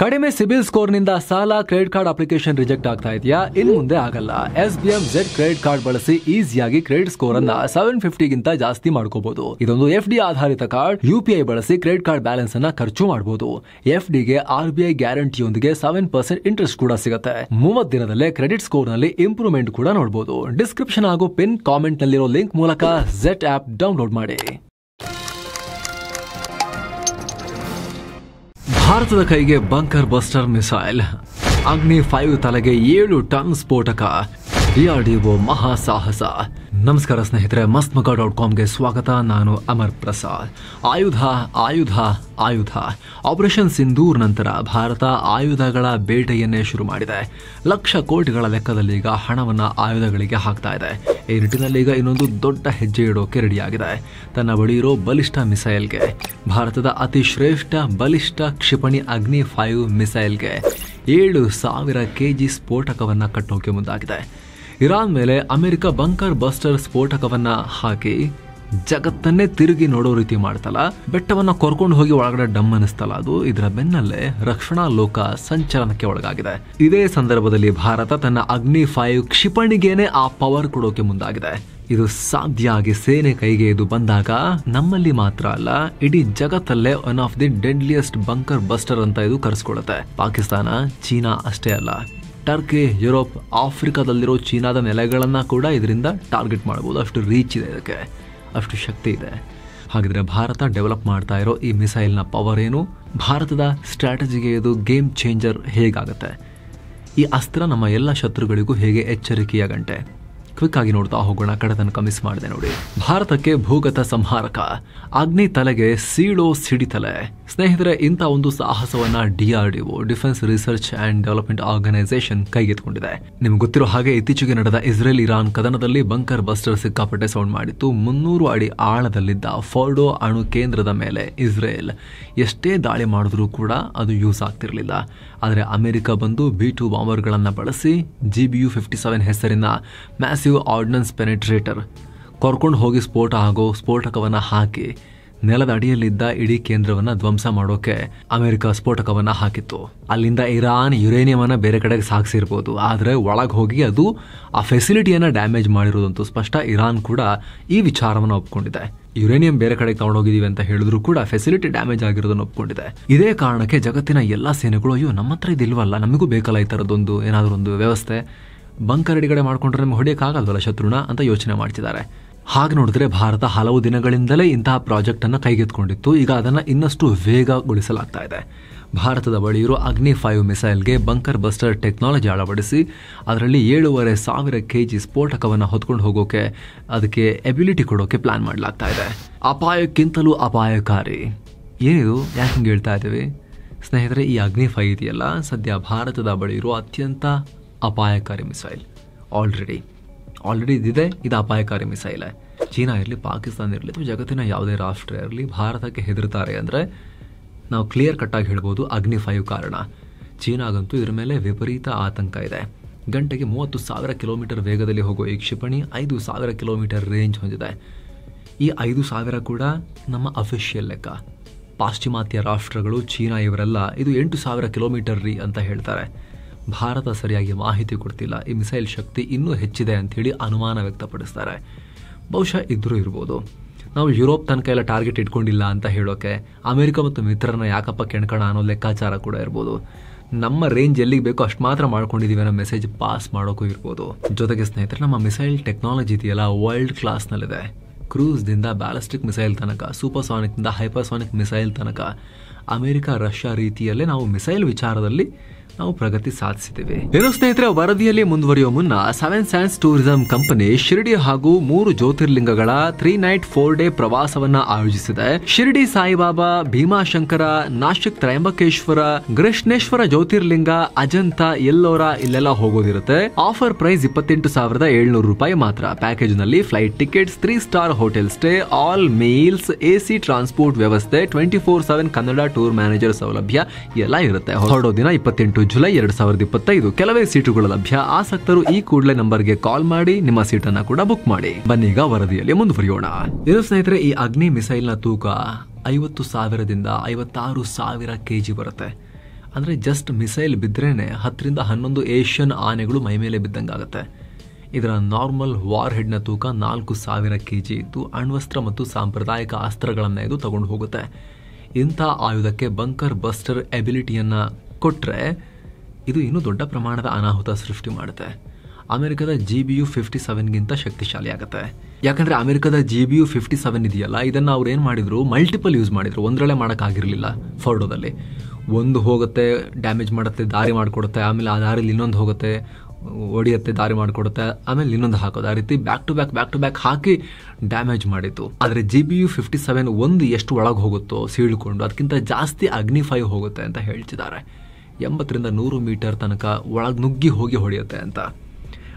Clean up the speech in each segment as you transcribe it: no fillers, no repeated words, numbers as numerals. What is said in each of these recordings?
ಕಡಿಮೆ ಸಿಬಿಲ್ ಸ್ಕೋರ್ ನಿಂದ ಸಾಲ ಕ್ರೆಡಿಟ್ ಕಾರ್ಡ್ ಅಪ್ಲಿಕೇಶನ್ ರಿಜೆಕ್ಟ್ ಆಗ್ತಾ ಇದೆಯಾ? ಇನ್ನು ಮುಂದೆ ಆಗಲ್ಲ. SBM Z ಕ್ರೆಡಿಟ್ ಕಾರ್ಡ್ ಬಳಸಿ ಈಸಿಯಾಗಿ ಕ್ರೆಡಿಟ್ ಸ್ಕೋರ್ ಅನ್ನ 750 ಗಿಂತ ಜಾಸ್ತಿ ಮಾಡ್ಕೋಬಹುದು. ಇದೊಂದು FD ಆಧಾರಿತ ಕಾರ್ಡ್. UPI ಬಳಸಿ ಕ್ರೆಡಿಟ್ ಕಾರ್ಡ್ ಬ್ಯಾಲೆನ್ಸ್ ಅನ್ನ ಖರ್ಚು ಮಾಡಬಹುದು. FD ಗೆ RBI ಗ್ಯಾರಂಟಿಯೊಂದಿಗೆ 7% ಇಂಟ್ರೆಸ್ಟ್ ಕೂಡ ಸಿಗುತ್ತೆ. 30 ದಿನದಲ್ಲೇ ಕ್ರೆಡಿಟ್ ಸ್ಕೋರ್ ನಲ್ಲಿ ಇಂಪ್ರೂವ್ಮೆಂಟ್ ಕೂಡ ನೋಡಬಹುದು. ಡಿಸ್ಕ್ರಿಪ್ಷನ್ ಹಾಗೂ ಪಿನ್ ಕಾಮೆಂಟ್ ನಲ್ಲಿರೋ ಲಿಂಕ್ ಮೂಲಕ Z ಆಪ್ ಡೌನ್ಲೋಡ್ ಮಾಡಿ. ಭಾರತದ ಕೈಗೆ ಬಂಕರ್ ಬಸ್ಟರ್ ಮಿಸೈಲ್. ಅಗ್ನಿ 5 ತಲೆಗೆ 7 ಟನ್ ಸ್ಫೋಟಕ. DRDO ಮಹಾ ಸಾಹಸ. ನಮಸ್ಕಾರ ಸ್ನೇಹಿತರೆ, mastmaka.comಗೆ ಸ್ವಾಗತ. ನಾನು ಅಮರ್ ಪ್ರಸಾದ್. ಆಯುಧ ಆಪರೇಷನ್ ಸಿಂಧೂರ್ ನಂತರ ಭಾರತ ಆಯುಧಗಳ ಬೇಟೆಯನ್ನೇ ಶುರು ಮಾಡಿದೆ. ಲಕ್ಷ ಕೋಟಿಗಳ ಲೆಕ್ಕದಲ್ಲಿ ಈಗ ಹಣವನ್ನ ಆಯುಧಗಳಿಗೆ ಹಾಕ್ತಾ ಇದೆ. ಈ ನಿಟ್ಟಿನಲ್ಲಿ ಈಗ ಇನ್ನೊಂದು ದೊಡ್ಡ ಹೆಜ್ಜೆ ಇಡೋಕೆ ರೆಡಿಯಾಗಿದೆ. ತನ್ನ ಬಳಿ ಇರೋ ಬಲಿಷ್ಠ ಮಿಸೈಲ್ಗೆ, ಭಾರತದ ಅತಿ ಶ್ರೇಷ್ಠ ಬಲಿಷ್ಠ ಕ್ಷಿಪಣಿ ಅಗ್ನಿ 5 ಮಿಸೈಲ್ಗೆ 7,000 kg ಸ್ಫೋಟಕವನ್ನ ಕಟ್ಟೋಕೆ ಮುಂದಾಗಿದೆ. ಇರಾನ್ ಮೇಲೆ ಅಮೆರಿಕ ಬಂಕರ್ ಬಸ್ಟರ್ ಸ್ಫೋಟಕವನ್ನ ಹಾಕಿ ಜಗತ್ತನ್ನೇ ತಿರುಗಿ ನೋಡೋ ರೀತಿ ಮಾಡ್ತಲ್ಲ, ಬೆಟ್ಟವನ್ನ ಕೊರ್ಕೊಂಡು ಹೋಗಿ ಒಳಗಡೆ ಡಮ್ ಅನಿಸ್ತಲ್ಲ, ಅದು ಇದರ ಬೆನ್ನಲ್ಲೇ ರಕ್ಷಣಾ ಲೋಕ ಸಂಚಲನಕ್ಕೆ ಒಳಗಾಗಿದೆ. ಇದೇ ಸಂದರ್ಭದಲ್ಲಿ ಭಾರತ ತನ್ನ ಅಗ್ನಿ 5 ಕ್ಷಿಪಣಿಗೇನೆ ಆ ಪವರ್ ಕೊಡೋಕೆ ಮುಂದಾಗಿದೆ. ಇದು ಸಾಧ್ಯ ಆಗಿ ಸೇನೆ ಕೈಗೆ ಇದು ಬಂದಾಗ ನಮ್ಮಲ್ಲಿ ಮಾತ್ರ ಅಲ್ಲ, ಇಡೀ ಜಗತ್ತಲ್ಲೇ one of the deadliest bunker buster ಅಂತ ಇದು ಕರೆಸ್ಕೊಳ್ಳುತ್ತೆ. ಪಾಕಿಸ್ತಾನ, ಚೀನಾ ಅಷ್ಟೇ ಅಲ್ಲ, ಟರ್ಕಿ, ಯುರೋಪ್, ಆಫ್ರಿಕಾದಲ್ಲಿರೋ ಚೀನಾದ ನೆಲೆಗಳನ್ನ ಕೂಡ ಇದರಿಂದ ಟಾರ್ಗೆಟ್ ಮಾಡಬಹುದು. ಅಷ್ಟು ರೀಚ್ ಇದೆ ಇದಕ್ಕೆ, ಅಷ್ಟು ಶಕ್ತಿ ಇದೆ. ಹಾಗಿದ್ರೆ ಭಾರತ ಡೆವಲಪ್ ಮಾಡ್ತಾ ಇರೋ ಈ ಮಿಸೈಲ್ನ ಪವರ್ ಏನು? ಭಾರತದ ಸ್ಟ್ರಾಟಜಿಗೆ ಇದು ಗೇಮ್ ಚೇಂಜರ್ ಹೇಗಾಗುತ್ತೆ? ಈ ಅಸ್ತ್ರ ನಮ್ಮ ಎಲ್ಲ ಶತ್ರುಗಳಿಗೂ ಹೇಗೆ ಎಚ್ಚರಿಕೆಯ ಗಂಟೆ? ಕ್ವಿಕ್ ಆಗಿ ನೋಡ್ತಾ ಹೋಗೋಣ. ಕಡೆ ತನಕ ಮಿಸ್ ಮಾಡಿದೆ ನೋಡಿ. ಭಾರತಕ್ಕೆ ಭೂಗತ ಸಂಹಾರಕ ಅಗ್ನಿ ತಲೆಗೆ ಸೀಳೋ ಸಿಡಿತಲೆ. ಸ್ನೇಹಿತರೆ, ಇಂಥ ಒಂದು ಸಾಹಸವನ್ನ DRDO defence research and development organisation ಕೈಗೆತ್ತಿಕೊಂಡಿದೆ. ನಿಮ್ಗೆ ಗೊತ್ತಿರೋ ಹಾಗೆ ಇತ್ತೀಚೆಗೆ ನಡೆದ ಇಸ್ರೇಲ್ ಇರಾನ್ ಕದನದಲ್ಲಿ ಬಂಕರ್ ಬಸ್ಟರ್ ಸಿಕ್ಕಾಪಟ್ಟೆ ಸೌಂಡ್ ಮಾಡಿತ್ತು. 300 ಅಡಿ ಆಳದಲ್ಲಿದ್ದ ಫೋರ್ಡೋ ಅಣು ಕೇಂದ್ರದ ಮೇಲೆ ಇಸ್ರೇಲ್ ಎಷ್ಟೇ ದಾಳಿ ಮಾಡಿದ್ರೂ ಕೂಡ ಅದು ಯೂಸ್ ಆಗ್ತಿರ್ಲಿಲ್ಲ. ಆದರೆ ಅಮೆರಿಕ ಬಂದು B2 ಬಾಂಬರ್ಗಳನ್ನು ಬಳಸಿ GBU 57 ಹೆಸರಿನ ಮ್ಯಾಸಿವ್ ಆರ್ಡಿನನ್ಸ್ ಪೆನೆಟ್ರೇಟರ್ ಕೊರ್ಕೊಂಡು ಹೋಗಿ ಸ್ಫೋಟ ಆಗೋ ಸ್ಫೋಟಕವನ್ನ ಹಾಕಿ ನೆಲದ ಅಡಿಯಲ್ಲಿದ್ದ ಇಡೀ ಕೇಂದ್ರವನ್ನ ಧ್ವಂಸ ಮಾಡೋಕೆ ಅಮೆರಿಕ ಸ್ಫೋಟಕವನ್ನ ಹಾಕಿತ್ತು. ಅಲ್ಲಿಂದ ಇರಾನ್ ಯುರೇನಿಯಂ ಅನ್ನ ಬೇರೆ ಕಡೆಗೆ ಸಾಗಿಸಿರ್ಬೋದು, ಆದ್ರೆ ಒಳಗೆ ಹೋಗಿ ಅದು ಆ ಫೆಸಿಲಿಟಿಯನ್ನ ಡ್ಯಾಮೇಜ್ ಮಾಡಿರೋದಂತೂ ಸ್ಪಷ್ಟ. ಇರಾನ್ ಕೂಡ ಈ ವಿಚಾರವನ್ನ ಒಪ್ಕೊಂಡಿದೆ. ಯುರೇನಿಯಂ ಬೇರೆ ಕಡೆಗೆ ತಗೊಂಡೋಗಿದೀವಿ ಅಂತ ಹೇಳಿದ್ರು ಕೂಡ ಫೆಸಿಲಿಟಿ ಡ್ಯಾಮೇಜ್ ಆಗಿರೋದನ್ನ ಒಪ್ಕೊಂಡಿದೆ. ಇದೇ ಕಾರಣಕ್ಕೆ ಜಗತ್ತಿನ ಎಲ್ಲಾ ಸೇನೆಗಳು, ಅಯ್ಯೋ ನಮ್ಮ ಹತ್ರ ಇದಿಲ್ವಲ್ಲ, ನಮಗೂ ಬೇಕಲ್ಲ ಈ ತರದೊಂದು ಏನಾದರೂ ಒಂದು ವ್ಯವಸ್ಥೆ, ಬಂಕರ್ ಎಡಿಗಡೆ ಮಾಡ್ಕೊಂಡ್ರೆ ನಮ್ಗೆ ಹೊಡೆಯಕ್ಕಾಗಲ್ವಲ್ಲ ಶತ್ರುನ ಅಂತ ಯೋಚನೆ ಮಾಡ್ತಿದ್ದಾರೆ. ಹಾಗೆ ನೋಡಿದ್ರೆ ಭಾರತ ಹಲವು ದಿನಗಳಿಂದಲೇ ಇಂತಹ ಪ್ರಾಜೆಕ್ಟ್ ಅನ್ನ ಕೈಗೆತ್ತಿಕೊಂಡಿತ್ತು. ಈಗ ಅದನ್ನ ಇನ್ನಷ್ಟು ವೇಗಗೊಳಿಸಲಾಗ್ತಾ ಇದೆ. ಭಾರತದ ಬಳಿ ಇರೋ ಅಗ್ನಿ 5 ಮಿಸೈಲ್ಗೆ ಬಂಕರ್ ಬಸ್ಟರ್ ಟೆಕ್ನಾಲಜಿ ಅಳವಡಿಸಿ ಅದರಲ್ಲಿ 7,500 kg ಸ್ಫೋಟಕವನ್ನು ಹೊತ್ಕೊಂಡು ಹೋಗೋಕೆ, ಅದಕ್ಕೆ ಎಬಿಲಿಟಿ ಕೊಡೋಕೆ ಪ್ಲಾನ್ ಮಾಡಲಾಗ್ತಾ ಇದೆ. ಅಪಾಯಕ್ಕಿಂತಲೂ ಅಪಾಯಕಾರಿ. ಏನಿದು, ಯಾಕೆ ಹಿಂಗೆ ಹೇಳ್ತಾ ಇದ್ದೀವಿ ಸ್ನೇಹಿತರೆ? ಈ ಅಗ್ನಿ 5 ಇದೆಯಲ್ಲ, ಸದ್ಯ ಭಾರತದ ಬಳಿ ಇರೋ ಅತ್ಯಂತ ಅಪಾಯಕಾರಿ ಮಿಸೈಲ್. ಆಲ್ರೆಡಿ ಇದಿದೆ, ಇದು ಅಪಾಯಕಾರಿ ಮಿಸೈಲ್. ಚೀನಾ ಇರಲಿ, ಪಾಕಿಸ್ತಾನ ಇರಲಿ, ಅಥವಾ ಜಗತ್ತಿನ ಯಾವುದೇ ರಾಷ್ಟ್ರ ಇರಲಿ ಭಾರತಕ್ಕೆ ಹೆದರ್ತಾರೆ ಅಂದರೆ ನಾವು ಕ್ಲಿಯರ್ ಕಟ್ಟಾಗಿ ಹೇಳ್ಬೋದು ಅಗ್ನಿ 5 ಕಾರಣ. ಚೀನಾಗಂತೂ ಇದರ ಮೇಲೆ ವಿಪರೀತ ಆತಂಕ ಇದೆ. ಗಂಟೆಗೆ 30,000 ಕಿಲೋಮೀಟರ್ ವೇಗದಲ್ಲಿ ಹೋಗೋ ಈ ಕ್ಷಿಪಣಿ 5,000 ಕಿಲೋಮೀಟರ್ ರೇಂಜ್ ಹೊಂದಿದೆ. ಈ 5,000 ಕೂಡ ನಮ್ಮ ಅಫಿಷಿಯಲ್ ಲೆಕ್ಕ. ಪಾಶ್ಚಿಮಾತ್ಯ ರಾಷ್ಟ್ರಗಳು, ಚೀನಾ ಇವರೆಲ್ಲ ಇದು 8,000 ಕಿಲೋಮೀಟರ್ ರೀ ಅಂತ ಹೇಳ್ತಾರೆ. ಭಾರತ ಸರಿಯಾಗಿ ಮಾಹಿತಿ ಕೊಡ್ತಿಲ್ಲ. ಈ ಮಿಸೈಲ್ ಶಕ್ತಿ ಇನ್ನೂ ಹೆಚ್ಚಿದೆ ಅಂಥೇಳಿ ಅನುಮಾನ ವ್ಯಕ್ತಪಡಿಸ್ತಾರೆ. ಬಹುಶಃ ಇದ್ರೂ ಇರ್ಬೋದು. ನಾವು ಯುರೋಪ್ ತನಕ ಎಲ್ಲ ಟಾರ್ಗೆಟ್ ಇಟ್ಕೊಂಡಿಲ್ಲ ಅಂತ ಹೇಳೋಕೆ ಅಮೆರಿಕ ಮತ್ತು ಮಿತ್ರರನ್ನ ಯಾಕಪ್ಪ ಕೆಣ್ಕೋಣ ಅನ್ನೋ ಲೆಕ್ಕಾಚಾರ ಕೂಡ ಇರ್ಬೋದು. ನಮ್ಮ ರೇಂಜ್ ಎಲ್ಲಿಗೆ ಬೇಕೋ ಅಷ್ಟು ಮಾತ್ರ ಮಾಡ್ಕೊಂಡಿದ್ದೀವಿ ಅನ್ನೋ ಮೆಸೇಜ್ ಪಾಸ್ ಮಾಡೋಕ್ಕೂ ಇರ್ಬೋದು. ಜೊತೆಗೆ ಸ್ನೇಹಿತರೆ, ನಮ್ಮ ಮಿಸೈಲ್ ಟೆಕ್ನಾಲಜಿ ಇದೆಯಲ್ಲ ವರ್ಲ್ಡ್ ಕ್ಲಾಸ್ನಲ್ಲಿದೆ. ಕ್ರೂಸ್ದಿಂದ ಬ್ಯಾಲಿಸ್ಟಿಕ್ ಮಿಸೈಲ್ ತನಕ, ಸೂಪರ್ಸಾನಿಕ್ನಿಂದ ಹೈಪರ್ಸಾನಿಕ್ ಮಿಸೈಲ್ ತನಕ ಅಮೆರಿಕ, ರಷ್ಯಾ ರೀತಿಯಲ್ಲೇ ನಾವು ಮಿಸೈಲ್ ವಿಚಾರದಲ್ಲಿ ನಾವು ಪ್ರಗತಿ ಸಾಧಿಸಿದ್ದೇವೆ. ಏನು ಸ್ನೇಹಿತರೆ, ವರದಿಯಲ್ಲಿ ಮುಂದುವರಿಯುವ ಮುನ್ನ 7 Sands ಟೂರಿಸಂ ಕಂಪನಿ ಶಿರಡಿ ಹಾಗೂ 3 ಜ್ಯೋತಿರ್ಲಿಂಗಗಳ 3 ನೈಟ್ 4 ಡೇ ಪ್ರವಾಸವನ್ನ ಆಯೋಜಿಸಿದೆ. ಶಿರಡಿ ಸಾಯಿಬಾಬಾ, ಭೀಮಾಶಂಕರ, ನಾಶಿಕ್ ತ್ರಯಂಬಕೇಶ್ವರ, ಕೃಷ್ಣೇಶ್ವರ ಜ್ಯೋತಿರ್ಲಿಂಗ, ಅಜಂತ, ಎಲ್ಲೋರ ಇಲ್ಲೆಲ್ಲ ಹೋಗೋದಿರುತ್ತೆ. ಆಫರ್ ಪ್ರೈಸ್ 28,700 ರೂಪಾಯಿ ಮಾತ್ರ. ಪ್ಯಾಕೇಜ್ ನಲ್ಲಿ flight tickets, 3 star hotel stay, all meals, AC transport ವ್ಯವಸ್ಥೆ, 24/7 ಕನ್ನಡ ಟೂರ್ ಮ್ಯಾನೇಜರ್ ಸೌಲಭ್ಯ ಎಲ್ಲ ಇರುತ್ತೆ. ಹೊರಡೋ ದಿನ 28 ಜುಲೈ 2025. ಕೆಲವೇ ಸೀಟುಗಳು ಲಭ್ಯ. ಆಸಕ್ತರು ಈ ಕೂಡಲೇ ನಂಬರ್ಗೆ ಕಾಲ್ ಮಾಡಿ ನಿಮ್ಮ ಸೀಟನ್ನ ಕೂಡ ಬುಕ್ ಮಾಡಿ. ಬನ್ನೀಗ ವರದಿಯಲ್ಲಿ ಮುಂದುವರಿಯೋಣ. ಇದು ಸ್ನೇಹಿತರೆ, ಈ ಅಗ್ನಿ ಮಿಸೈಲ್ನ ತೂಕ 50,000ದಿಂದ 56,000 kg ಬರುತ್ತೆ. ಅಂದರೆ ಜಸ್ಟ್ ಮಿಸೈಲ್ ಬಿದ್ರೇನೆ 10ರಿಂದ 11 ಏಷ್ಯನ್ ಆನೆಗಳು ಮೈಮೇಲೆ ಬಿದ್ದಂಗಾಗತ್ತೆ. ಇದರ ನಾರ್ಮಲ್ ವಾರ್ ಹೆಡ್ನ ತೂಕ 4000 kg ಇದ್ದು ಅಣ್ವಸ್ತ್ರ ಮತ್ತು ಸಾಂಪ್ರದಾಯಿಕ ಅಸ್ತ್ರಗಳನ್ನು ಇದು ತಗೊಂಡು ಹೋಗುತ್ತೆ. ಇಂಥ ಆಯುಧಕ್ಕೆ ಬಂಕರ್ ಬಸ್ಟರ್ ಎಬಿಲಿಟಿಯನ್ನು ಕೊಟ್ಟರೆ ಇದು ಇನ್ನೂ ದೊಡ್ಡ ಪ್ರಮಾಣದ ಅನಾಹುತ ಸೃಷ್ಟಿ ಮಾಡುತ್ತೆ. ಅಮೆರಿಕದ GBU-57ಗಿಂತ ಶಕ್ತಿಶಾಲಿ ಆಗುತ್ತೆ. ಯಾಕಂದರೆ ಅಮೆರಿಕದ GBU-57 ಇದೆಯಲ್ಲ, ಇದನ್ನು ಅವ್ರು ಏನು ಮಾಡಿದ್ರು, ಮಲ್ಟಿಪಲ್ ಯೂಸ್ ಮಾಡಿದ್ರು. ಒಂದರಲ್ಲೇ ಮಾಡೋಕ್ಕಾಗಿರಲಿಲ್ಲ. ಫೋರ್ಡೋದಲ್ಲಿ ಒಂದು ಹೋಗುತ್ತೆ, ಡ್ಯಾಮೇಜ್ ಮಾಡುತ್ತೆ, ದಾರಿ ಮಾಡಿಕೊಡುತ್ತೆ, ಆಮೇಲೆ ಆ ದಾರಿಲಿ ಇನ್ನೊಂದು ಹೋಗುತ್ತೆ, ಹೊಡಿಯುತ್ತೆ, ದಾರಿ ಮಾಡಿಕೊಡುತ್ತೆ, ಆಮೇಲೆ ಇನ್ನೊಂದು ಹಾಕೋದು. ಆ ರೀತಿ ಬ್ಯಾಕ್ ಟು ಬ್ಯಾಕ್ ಹಾಕಿ ಡ್ಯಾಮೇಜ್ ಮಾಡಿತ್ತು. ಆದರೆ GBU-57 ಒಂದು ಎಷ್ಟು ಒಳಗೆ ಹೋಗುತ್ತೋ ಸೀಳ್ಕೊಂಡು ಅದಕ್ಕಿಂತ ಜಾಸ್ತಿ ಅಗ್ನಿಫೈ ಹೋಗುತ್ತೆ ಅಂತ ಹೇಳ್ತಿದ್ದಾರೆ. 80ರಿಂದ 100 ಮೀಟರ್ ತನಕ ಒಳಗೆ ನುಗ್ಗಿ ಹೋಗಿ ಹೊಡೆಯುತ್ತೆ ಅಂತ.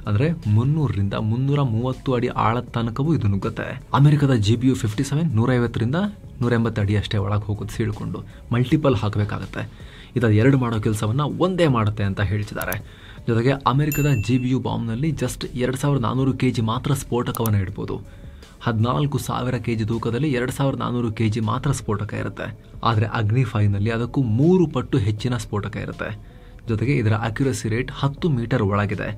ಅಂದರೆ 300ರಿಂದ 330 ಅಡಿ ಆಳದ ತನಕವೂ ಇದು ನುಗ್ಗುತ್ತೆ. ಅಮೆರಿಕದ GBU-57 150ರಿಂದ 180 ಅಡಿ ಅಷ್ಟೇ ಒಳಗೆ ಹೋಗೋದು ಸೀಳ್ಕೊಂಡು. ಮಲ್ಟಿಪಲ್ ಹಾಕಬೇಕಾಗತ್ತೆ. ಇದು 2 ಮಾಡೋ ಕೆಲಸವನ್ನು ಒಂದೇ ಮಾಡುತ್ತೆ ಅಂತ ಹೇಳ್ತಿದ್ದಾರೆ. ಜೊತೆಗೆ ಅಮೆರಿಕದ GBU ಬಾಂಬ್ನಲ್ಲಿ ಜಸ್ಟ್ 2400 kg ಮಾತ್ರ ಸ್ಫೋಟಕವನ್ನು ಇಡ್ಬೋದು. 14,000 kg ತೂಕದಲ್ಲಿ 2400 kg ಮಾತ್ರ ಸ್ಫೋಟಕ ಇರುತ್ತೆ. ಆದರೆ ಅಗ್ನಿಫೈನಲ್ಲಿ ಅದಕ್ಕೂ 3 ಪಟ್ಟು ಹೆಚ್ಚಿನ ಸ್ಫೋಟಕ ಇರುತ್ತೆ. ಜೊತೆಗೆ ಇದರ ಅಕ್ಯುರಸಿ ರೇಟ್ 10 ಮೀಟರ್ ಒಳಗಿದೆ.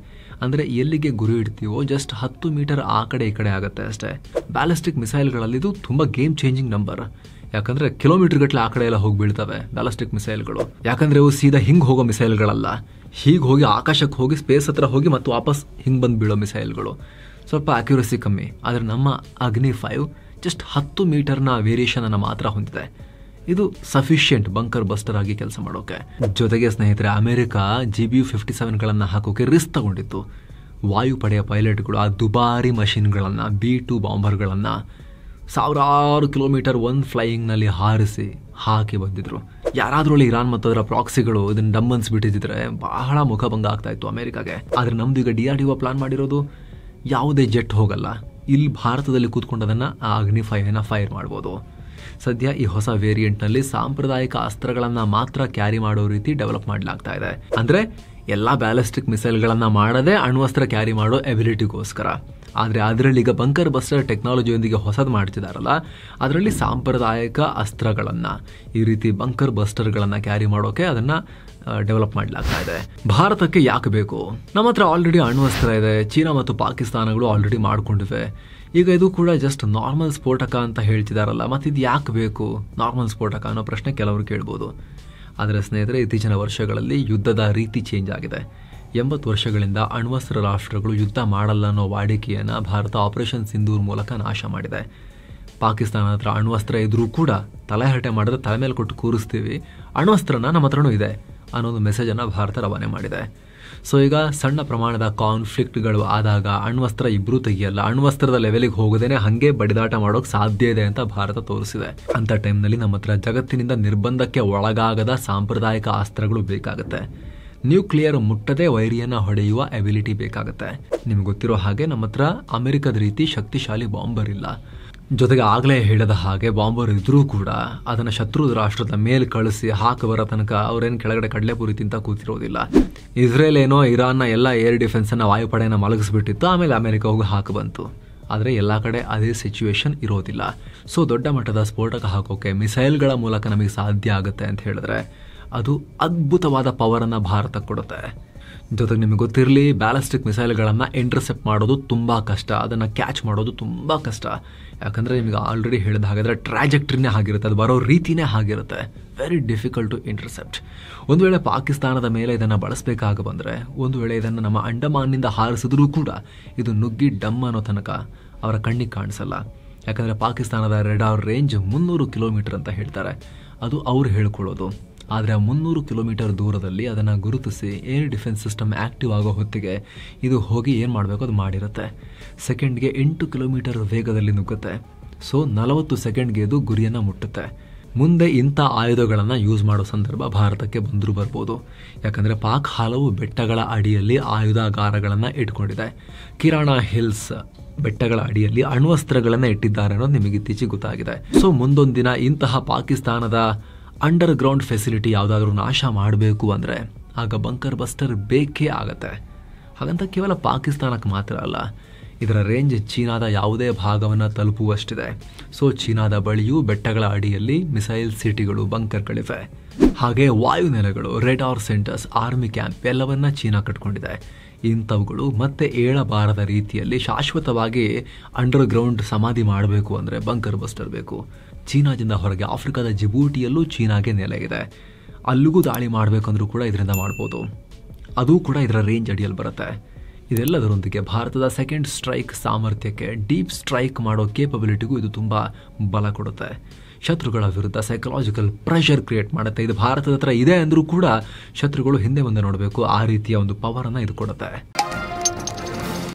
ಅಂದರೆ ಎಲ್ಲಿಗೆ ಗುರಿ ಇಡ್ತೀವೋ ಜಸ್ಟ್ 10 ಮೀಟರ್ ಆ ಕಡೆ ಈ ಕಡೆ ಆಗುತ್ತೆ ಅಷ್ಟೇ. ಬ್ಯಾಲಿಸ್ಟಿಕ್ ಮಿಸೈಲ್ಗಳಲ್ಲಿ ಇದು ತುಂಬ ಗೇಮ್ ಚೇಂಜಿಂಗ್ ನಂಬರ್. ಯಾಕಂದರೆ ಕಿಲೋಮೀಟರ್ ಗಟ್ಟಲೆ ಆ ಕಡೆ ಎಲ್ಲ ಹೋಗಿ ಬೀಳ್ತವೆ ಬ್ಯಾಲಿಸ್ಟಿಕ್ ಮಿಸೈಲ್ಗಳು. ಯಾಕಂದರೆ ಅವು ಸೀದಾ ಹಿಂಗೆ ಹೋಗೋ ಮಿಸೈಲ್ಗಳಲ್ಲ, ಹೀಗೆ ಹೋಗಿ ಆಕಾಶಕ್ಕೆ ಹೋಗಿ ಸ್ಪೇಸ್ ಹತ್ರ ಹೋಗಿ ಮತ್ತು ವಾಪಸ್ ಹಿಂಗೆ ಬಂದು ಬೀಳೋ ಮಿಸೈಲ್ಗಳು. ಸ್ವಲ್ಪ ಅಕ್ಯುರಸಿ ಕಮ್ಮಿ. ಆದರೆ ನಮ್ಮ ಅಗ್ನಿ 5 ಜಸ್ಟ್ 10 ಮೀಟರ್ನ ವೇರಿಯೇಷನನ್ನು ಮಾತ್ರ ಹೊಂದಿದೆ. ಇದು ಸಫಿಷಿಯೆಂಟ್ ಬಂಕರ್ ಬಸ್ಟರ್ ಆಗಿ ಕೆಲಸ ಮಾಡೋಕೆ. ಜೊತೆಗೆ ಸ್ನೇಹಿತರೆ, ಅಮೆರಿಕ GBU-57ಗಳನ್ನು ಹಾಕೋಕೆ ರಿಸ್ಕ್ ತಗೊಂಡಿತ್ತು. ವಾಯುಪಡೆಯ ಪೈಲಟ್ಗಳು ಆ ದುಬಾರಿ ಮಷಿನ್ಗಳನ್ನು, B-2 ಬಾಂಬರ್ಗಳನ್ನು ಸಾವಿರಾರು ಕಿಲೋಮೀಟರ್ ಒಂದು ಫ್ಲೈಯಿಂಗ್ನಲ್ಲಿ ಹಾರಿಸಿ ಹಾಕಿ ಬಂದಿದ್ರು. ಯಾರಾದ್ರೂ ಇರಾನ್ ಮತ್ತು ಅದರ ಪ್ರಾಕ್ಸಿಗಳು ಇದನ್ನು ಡಮ್ಮನ್ಸ್ಬಿಟ್ಟಿದ್ರೆ ಬಹಳ ಮುಖಭಂಗ ಆಗ್ತಾ ಇತ್ತು ಅಮೆರಿಕಾಗೆ. ಆದರೆ ನಮ್ದು ಈಗ DRDO ಪ್ಲಾನ್ ಮಾಡಿರೋದು ಯಾವುದೇ ಜೆಟ್ ಹೋಗಲ್ಲ, ಇಲ್ಲಿ ಭಾರತದಲ್ಲಿ ಕೂತ್ಕೊಂಡದನ್ನು ಆ ಅಗ್ನಿ 5 ಫೈರ್ ಮಾಡ್ಬೋದು. ಸದ್ಯ ಈ ಹೊಸ ವೇರಿಯಂಟ್ನಲ್ಲಿ ಸಾಂಪ್ರದಾಯಿಕ ಅಸ್ತ್ರಗಳನ್ನು ಮಾತ್ರ ಕ್ಯಾರಿ ಮಾಡೋ ರೀತಿ ಡೆವಲಪ್ ಮಾಡಲಾಗ್ತಾ ಇದೆ. ಅಂದರೆ ಎಲ್ಲ ಬ್ಯಾಲಿಸ್ಟಿಕ್ ಮಿಸೈಲ್ಗಳನ್ನು ಮಾಡದೆ ಅಣ್ವಸ್ತ್ರ ಕ್ಯಾರಿ ಮಾಡೋ ಎಬಿಲಿಟಿಗೋಸ್ಕರ. ಆದರೆ ಅದರಲ್ಲಿ ಈಗ ಬಂಕರ್ ಬಸ್ಟರ್ ಟೆಕ್ನಾಲಜಿಯೊಂದಿಗೆ ಹೊಸದು ಮಾಡ್ತಿದ್ದಾರಲ್ಲ, ಅದರಲ್ಲಿ ಸಾಂಪ್ರದಾಯಿಕ ಅಸ್ತ್ರಗಳನ್ನು, ಈ ರೀತಿ ಬಂಕರ್ ಬಸ್ಟರ್ಗಳನ್ನು ಕ್ಯಾರಿ ಮಾಡೋಕೆ ಅದನ್ನು ಡೆವಲಪ್ ಮಾಡಲಾಗ್ತಾ ಇದೆ. ಭಾರತಕ್ಕೆ ಯಾಕೆ ಬೇಕು? ನಮ್ಮ ಹತ್ರ ಆಲ್ರೆಡಿ ಅಣ್ವಸ್ತ್ರ ಇದೆ. ಚೀನಾ ಮತ್ತು ಪಾಕಿಸ್ತಾನಗಳು ಆಲ್ರೆಡಿ ಮಾಡ್ಕೊಂಡಿವೆ. ಈಗ ಇದು ಕೂಡ ಜಸ್ಟ್ ನಾರ್ಮಲ್ ಸ್ಫೋಟಕ ಅಂತ ಹೇಳ್ತಿದಾರಲ್ಲ, ಮತ್ತು ಇದು ಯಾಕೆ ಬೇಕು ನಾರ್ಮಲ್ ಸ್ಫೋಟಕ ಅನ್ನೋ ಪ್ರಶ್ನೆ ಕೆಲವರು ಕೇಳ್ಬೋದು. ಆದರೆ ಸ್ನೇಹಿತರೆ, ಇತ್ತೀಚಿನ ವರ್ಷಗಳಲ್ಲಿ ಯುದ್ಧದ ರೀತಿ ಚೇಂಜ್ ಆಗಿದೆ. 80 ವರ್ಷಗಳಿಂದ ಅಣ್ವಸ್ತ್ರ ರಾಷ್ಟ್ರಗಳು ಯುದ್ಧ ಮಾಡಲ್ಲ ಅನ್ನೋ ವಾಡಿಕೆಯನ್ನು ಭಾರತ ಆಪರೇಷನ್ ಸಿಂಧೂರ್ ಮೂಲಕ ನಾಶ ಮಾಡಿದೆ. ಪಾಕಿಸ್ತಾನ ಹತ್ರ ಅಣ್ವಸ್ತ್ರ ಇದ್ರೂ ಕೂಡ ತಲೆಹರಟೆ ಮಾಡಿದ್ರೆ ತಲೆ ಮೇಲೆ ಕೊಟ್ಟು ಕೂರಿಸ್ತೀವಿ, ಅಣ್ವಸ್ತ್ರನ ನಮ್ಮ ಹತ್ರನೂ ಇದೆ ಅನ್ನೋದು ಮೆಸೇಜನ್ನು ಭಾರತ ರವಾನೆ ಮಾಡಿದೆ. ಸೊ ಈಗ ಸಣ್ಣ ಪ್ರಮಾಣದ ಕಾನ್ಫ್ಲಿಕ್ಟ್ಗಳು ಆದಾಗ ಅಣ್ವಸ್ತ್ರ ಇಬ್ಬರೂ ತೆಗಿಯಲ್ಲ, ಅಣ್ವಸ್ತ್ರದ ಲೆವೆಲಿಗೆ ಹೋಗದೇನೆ ಹಾಗೆ ಬಡಿದಾಟ ಮಾಡೋಕೆ ಸಾಧ್ಯ ಇದೆ ಅಂತ ಭಾರತ ತೋರಿಸಿದೆ. ಅಂಥ ಟೈಮ್ನಲ್ಲಿ ನಮ್ಮ ಹತ್ರ ಜಗತ್ತಿನಿಂದ ನಿರ್ಬಂಧಕ್ಕೆ ಒಳಗಾಗದ ಸಾಂಪ್ರದಾಯಿಕ ಅಸ್ತ್ರಗಳು ಬೇಕಾಗುತ್ತೆ. ನ್ಯೂಕ್ಲಿಯರ್ ಮುಟ್ಟದೆ ವೈರಿಯನ್ನು ಹೊಡೆಯುವ ಎಬಿಲಿಟಿ ಬೇಕಾಗುತ್ತೆ. ನಿಮ್ಗೆ ಗೊತ್ತಿರೋ ಹಾಗೆ ನಮ್ಮ ಹತ್ರ ಅಮೆರಿಕದ ರೀತಿ ಶಕ್ತಿಶಾಲಿ ಬಾಂಬರ್ ಇಲ್ಲ. ಜೊತೆಗೆ ಆಗಲೇ ಹೇಳಿದ ಹಾಗೆ ಬಾಂಬರ್ ಇದ್ರೂ ಕೂಡ ಅದನ್ನು ಶತ್ರು ರಾಷ್ಟ್ರದ ಮೇಲೆ ಕಳಿಸಿ ಹಾಕಿ ಬರೋ ತನಕ ಅವರೇನು ಕೆಳಗಡೆ ಕಡಲೆಪುರಿ ತಿಂತ ಕೂತಿರೋದಿಲ್ಲ. ಇಸ್ರೇಲ್ ಏನೋ ಇರಾನ್ನ ಎಲ್ಲ ಏರ್ ಡಿಫೆನ್ಸನ್ನು ವಾಯುಪಡೆಯನ್ನು ಮಲಗಿಸ್ಬಿಟ್ಟಿತ್ತು, ಆಮೇಲೆ ಅಮೆರಿಕ ಹೋಗಿ ಹಾಕಿ ಬಂತು. ಆದರೆ ಎಲ್ಲ ಕಡೆ ಅದೇ ಸಿಚುವೇಶನ್ ಇರೋದಿಲ್ಲ. ಸೊ ದೊಡ್ಡ ಮಟ್ಟದ ಸ್ಫೋಟಕ ಹಾಕೋಕೆ ಮಿಸೈಲ್ಗಳ ಮೂಲಕ ನಮಗೆ ಸಾಧ್ಯ ಆಗುತ್ತೆ ಅಂತ ಹೇಳಿದ್ರೆ ಅದು ಅದ್ಭುತವಾದ ಪವರನ್ನು ಭಾರತ ಕೊಡುತ್ತೆ. ಜೊತೆಗೆ ನಿಮಗೆ ಗೊತ್ತಿರಲಿ, ಬ್ಯಾಲಿಸ್ಟಿಕ್ ಮಿಸೈಲ್ಗಳನ್ನು ಇಂಟರ್ಸೆಪ್ಟ್ ಮಾಡೋದು ತುಂಬ ಕಷ್ಟ, ಅದನ್ನು ಕ್ಯಾಚ್ ಮಾಡೋದು ತುಂಬ ಕಷ್ಟ. ಯಾಕಂದರೆ ನಿಮಗೆ ಆಲ್ರೆಡಿ ಹೇಳಿದ ಹಾಗಾದರೆ ಟ್ರಾಜೆಕ್ಟ್ರಿನೇ ಆಗಿರುತ್ತೆ, ಅದು ಬರೋ ರೀತಿನೇ ಆಗಿರುತ್ತೆ. Very difficult to intercept. ಒಂದು ವೇಳೆ ಪಾಕಿಸ್ತಾನದ ಮೇಲೆ ಇದನ್ನು ಬಳಸಬೇಕಾಗ ಬಂದರೆ, ಒಂದು ವೇಳೆ ಇದನ್ನು ನಮ್ಮ ಅಂಡಮಾನ್ನಿಂದ ಹಾರಿಸಿದ್ರೂ ಕೂಡ ಇದು ನುಗ್ಗಿ ಡಮ್ ಅನ್ನೋ ತನಕ ಅವರ ಕಣ್ಣಿಗೆ ಕಾಣಿಸಲ್ಲ. ಯಾಕಂದರೆ ಪಾಕಿಸ್ತಾನದ ರೆಡಾರ್ ರೇಂಜ್ 300 ಕಿಲೋಮೀಟರ್ ಅಂತ ಹೇಳ್ತಾರೆ, ಅದು ಅವ್ರು ಹೇಳ್ಕೊಳ್ಳೋದು. ಆದರೆ 300 ಕಿಲೋಮೀಟರ್ ದೂರದಲ್ಲಿ ಅದನ್ನು ಗುರುತಿಸಿ ಏರ್ ಡಿಫೆನ್ಸ್ ಸಿಸ್ಟಮ್ ಆ್ಯಕ್ಟಿವ್ ಆಗೋ ಹೊತ್ತಿಗೆ ಇದು ಹೋಗಿ ಏನು ಮಾಡಬೇಕು ಅದು ಮಾಡಿರುತ್ತೆ. ಸೆಕೆಂಡ್ಗೆ 8 ಕಿಲೋಮೀಟರ್ ವೇಗದಲ್ಲಿ ನುಗ್ಗುತ್ತೆ. ಸೊ 40 ಸೆಕೆಂಡ್ಗೆ ಇದು ಗುರಿಯನ್ನು ಮುಟ್ಟುತ್ತೆ. ಮುಂದೆ ಇಂಥ ಆಯುಧಗಳನ್ನು ಯೂಸ್ ಮಾಡೋ ಸಂದರ್ಭ ಭಾರತಕ್ಕೆ ಬಂದರೂ ಬರ್ಬೋದು. ಯಾಕಂದರೆ ಪಾಕ್ ಹಲವು ಬೆಟ್ಟಗಳ ಅಡಿಯಲ್ಲಿ ಆಯುಧಾಗಾರಗಳನ್ನು ಇಟ್ಕೊಂಡಿದೆ. ಕಿರಾಣ ಹಿಲ್ಸ್ ಬೆಟ್ಟಗಳ ಅಡಿಯಲ್ಲಿ ಅಣ್ವಸ್ತ್ರಗಳನ್ನು ಇಟ್ಟಿದ್ದಾರೆ ಅನ್ನೋದು ನಿಮಗೆ ಇತ್ತೀಚೆಗೆ ಗೊತ್ತಾಗಿದೆ. ಸೊ ಮುಂದೊಂದು ದಿನ ಇಂತಹ ಪಾಕಿಸ್ತಾನದ ಅಂಡರ್ ಗ್ರೌಂಡ್ ಫೆಸಿಲಿಟಿ ಯಾವುದಾದ್ರೂ ನಾಶ ಮಾಡಬೇಕು ಅಂದರೆ ಆಗ ಬಂಕರ್ ಬಸ್ಟರ್ ಬೇಕೇ ಆಗತ್ತೆ. ಹಾಗಂತ ಕೇವಲ ಪಾಕಿಸ್ತಾನಕ್ಕೆ ಮಾತ್ರ ಅಲ್ಲ, ಇದರ ರೇಂಜ್ ಚೀನಾದ ಯಾವುದೇ ಭಾಗವನ್ನು ತಲುಪುವಷ್ಟಿದೆ. ಸೊ ಚೀನಾದ ಬಳಿಯೂ ಬೆಟ್ಟಗಳ ಅಡಿಯಲ್ಲಿ ಮಿಸೈಲ್ ಸಿಟಿಗಳು, ಬಂಕರ್ಗಳಿವೆ. ಹಾಗೆ ವಾಯುನೆಲೆಗಳು, ರೇಡಾರ್ ಸೆಂಟರ್ಸ್, ಆರ್ಮಿ ಕ್ಯಾಂಪ್ ಎಲ್ಲವನ್ನ ಚೀನಾ ಕಟ್ಕೊಂಡಿದೆ. ಇಂಥವುಗಳು ಮತ್ತೆ ಏಳಬಾರದ ರೀತಿಯಲ್ಲಿ ಶಾಶ್ವತವಾಗಿ ಅಂಡರ್ಗ್ರೌಂಡ್ ಸಮಾಧಿ ಮಾಡಬೇಕು ಅಂದರೆ ಬಂಕರ್ ಬಸ್ಟರ್ ಬೇಕು. ಚೀನಾದಿಂದ ಹೊರಗೆ ಆಫ್ರಿಕಾದ ಜಿಬೂಟಿಯಲ್ಲೂ ಚೀನಾಗೆ ನೆಲೆ ಇದೆ. ಅಲ್ಲಿಗೂ ದಾಳಿ ಮಾಡಬೇಕಂದ್ರೂ ಕೂಡ ಇದರಿಂದ ಮಾಡ್ಬೋದು. ಅದು ಕೂಡ ಇದರ ರೇಂಜ್ ಅಡಿಯಲ್ಲಿ ಬರುತ್ತೆ. ಇದೆಲ್ಲದರೊಂದಿಗೆ ಭಾರತದ ಸೆಕೆಂಡ್ ಸ್ಟ್ರೈಕ್ ಸಾಮರ್ಥ್ಯಕ್ಕೆ, ಡೀಪ್ ಸ್ಟ್ರೈಕ್ ಮಾಡೋ ಕೇಪಬಿಲಿಟಿಗೂ ಇದು ತುಂಬ ಬಲ ಕೊಡುತ್ತೆ. ಶತ್ರುಗಳ ವಿರುದ್ಧ ಸೈಕಲಾಜಿಕಲ್ ಪ್ರೆಷರ್ ಕ್ರಿಯೇಟ್ ಮಾಡುತ್ತೆ. ಇದು ಭಾರತದ ಹತ್ರ ಇದೆ ಅಂದರೂ ಕೂಡ ಶತ್ರುಗಳು ಹಿಂದೆ ಮುಂದೆ ನೋಡಬೇಕು, ಆ ರೀತಿಯ ಒಂದು ಪವರನ್ನು ಇದು ಕೊಡುತ್ತೆ.